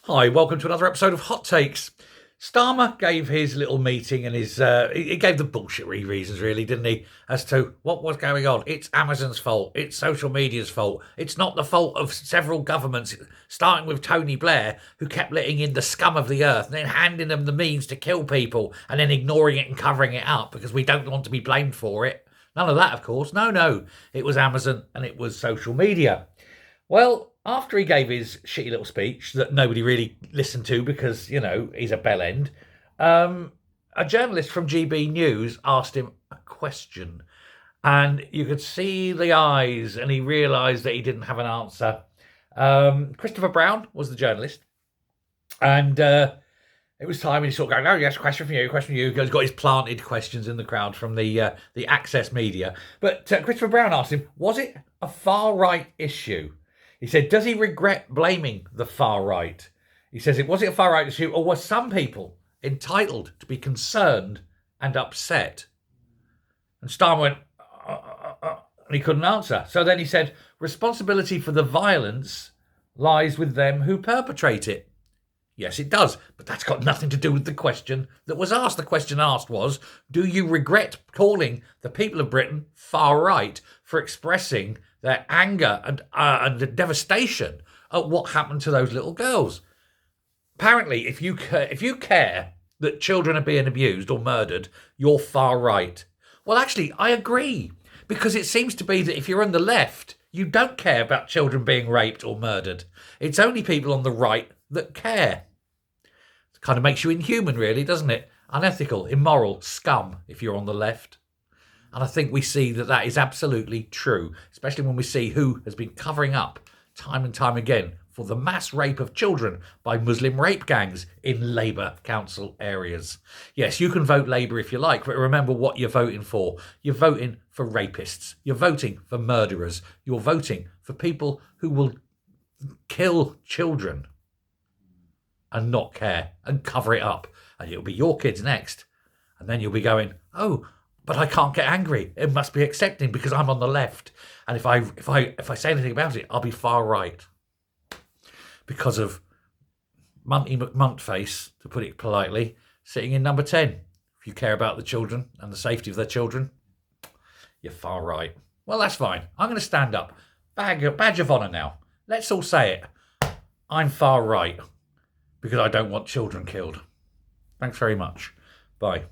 Hi, welcome to another episode of Hot Takes. Starmer gave his little meeting and he gave the bullshittery reasons, really, didn't he, as to what was going on. It's Amazon's fault. It's social media's fault. It's not the fault of several governments, starting with Tony Blair, who kept letting in the scum of the earth and then handing them the means to kill people and then ignoring it and covering it up because we don't want to be blamed for it. None of that, of course. No. It was Amazon and it was social media. Well, after he gave his shitty little speech that nobody really listened to because, he's a bellend, a journalist from GB News asked him a question. And you could see the eyes and he realised that he didn't have an answer. Christopher Brown was the journalist. And it was time and he sort of going, oh, yes, question from you. He's got his planted questions in the crowd from the Access media. But Christopher Brown asked him, was it a far-right issue? He said, does he regret blaming the far right? He says, was it a far right issue or were some people entitled to be concerned and upset? And Starmer went, and he couldn't answer. So then he said, responsibility for the violence lies with them who perpetrate it. Yes, it does, but that's got nothing to do with the question that was asked. The question asked was, do you regret calling the people of Britain far right for expressing their anger and the devastation at what happened to those little girls? Apparently, if you care that children are being abused or murdered, you're far right. Well, actually, I agree, because it seems to be that if you're on the left, you don't care about children being raped or murdered. It's only people on the right that care. It kind of makes you inhuman, really, doesn't it? Unethical, immoral, scum if you're on the left. And I think we see that that is absolutely true, especially when we see who has been covering up time and time again for the mass rape of children by Muslim rape gangs in Labour council areas. Yes, you can vote Labour if you like, but remember what you're voting for. You're voting for rapists. You're voting for murderers. You're voting for people who will kill children and not care and cover it up. And it'll be your kids next. And then you'll be going, oh, but I can't get angry. It must be accepting because I'm on the left. And if I say anything about it, I'll be far right. Because of Munty McMuntface, to put it politely, sitting in number 10. If you care about the children and the safety of their children, you're far right. Well, that's fine. I'm going to stand up. Badge of honour now. Let's all say it. I'm far right because I don't want children killed. Thanks very much. Bye.